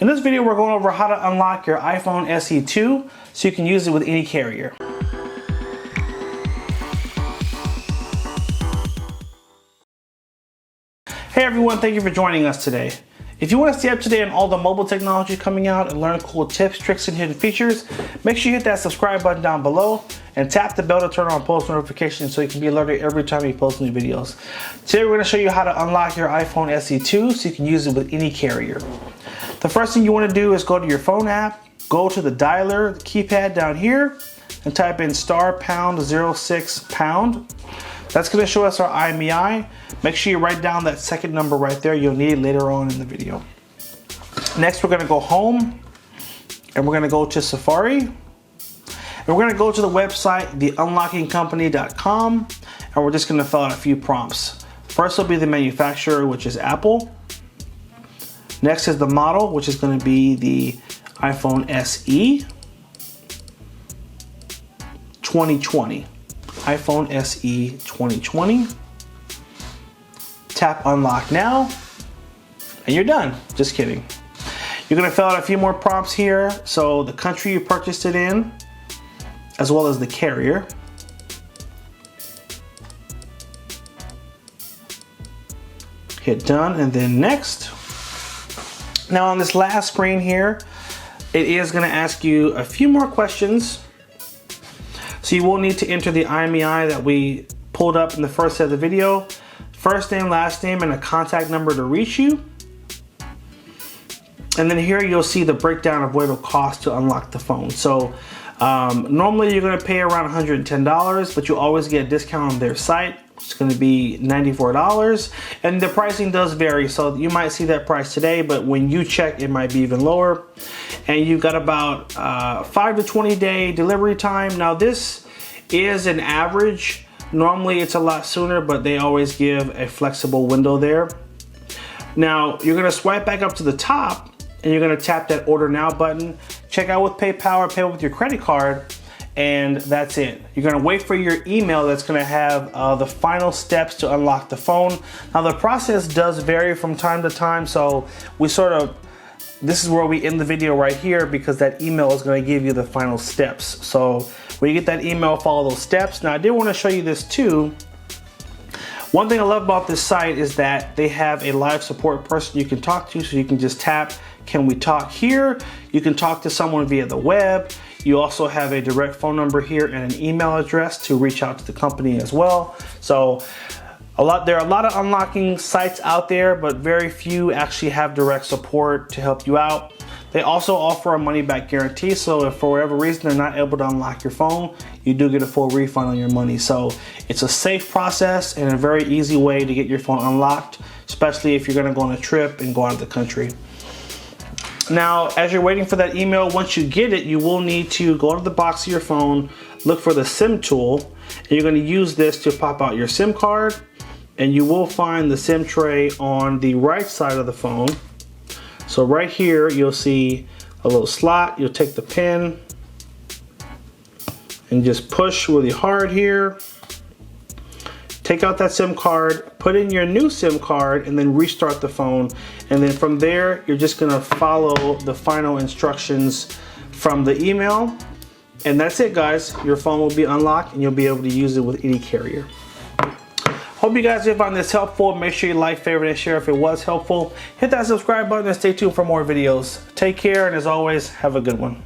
In this video, we're going over how to unlock your iPhone SE 2 so you can use it with any carrier. Hey everyone, thank you for joining us today. If you want to stay up to date on all the mobile technology coming out and learn cool tips, tricks, and hidden features, make sure you hit that subscribe button down below and tap the bell to turn on post notifications so you can be alerted every time we post new videos. Today we're going to show you how to unlock your iPhone SE 2 so you can use it with any carrier. The first thing you want to do is go to your phone app, go to the dialer, the keypad down here, and type in *#06#. That's going to show us our IMEI. Make sure you write down that second number right there. You'll need it later on in the video. Next, we're going to go home and we're going to go to Safari. And we're going to go to the website, theunlockingcompany.com, and we're just going to fill out a few prompts. First will be the manufacturer, which is Apple. Next is the model, which is going to be the iPhone SE 2020. iPhone SE 2020. Tap unlock now and you're done. Just kidding. You're going to fill out a few more prompts here. So the country you purchased it in, as well as the carrier. Hit done and then next. Now on this last screen here, it is going to ask you a few more questions. So you will need to enter the IMEI that we pulled up in the first set of the video. First name, last name, and a contact number to reach you. And then here you'll see the breakdown of what it'll cost to unlock the phone. So normally you're gonna pay around $110, but you always get a discount on their site. It's gonna be $94. And the pricing does vary. So you might see that price today, but when you check, it might be even lower. And you've got about 5 to 20 day delivery time. Now this is an average. Normally it's a lot sooner, but they always give a flexible window there. Now you're gonna swipe back up to the top and you're gonna tap that order now button. Check out with PayPal or pay with your credit card, and that's it. You're gonna wait for your email that's gonna have the final steps to unlock the phone. Now the process does vary from time to time, so this is where we end the video right here because that email is going to give you the final steps. So when you get that email, follow those steps. Now I did want to show you this too. One thing I love about this site is that they have a live support person you can talk to, so you can just tap, can we talk here? You can talk to someone via the web. You also have a direct phone number here and an email address to reach out to the company as well. So there are a lot of unlocking sites out there, but very few actually have direct support to help you out. They also offer a money back guarantee, so if for whatever reason they're not able to unlock your phone, you do get a full refund on your money. So it's a safe process and a very easy way to get your phone unlocked, especially if you're gonna go on a trip and go out of the country. Now, as you're waiting for that email, once you get it, you will need to go to the box of your phone, look for the SIM tool, and you're gonna use this to pop out your SIM card. And you will find the SIM tray on the right side of the phone. So right here, you'll see a little slot. You'll take the pin and just push really hard here. Take out that SIM card, put in your new SIM card, and then restart the phone. And then from there, you're just gonna follow the final instructions from the email. And that's it, guys. Your phone will be unlocked and you'll be able to use it with any carrier. Hope you guys did find this helpful. Make sure you like, favorite, and share if it was helpful. Hit that subscribe button and stay tuned for more videos. Take care, and as always, have a good one.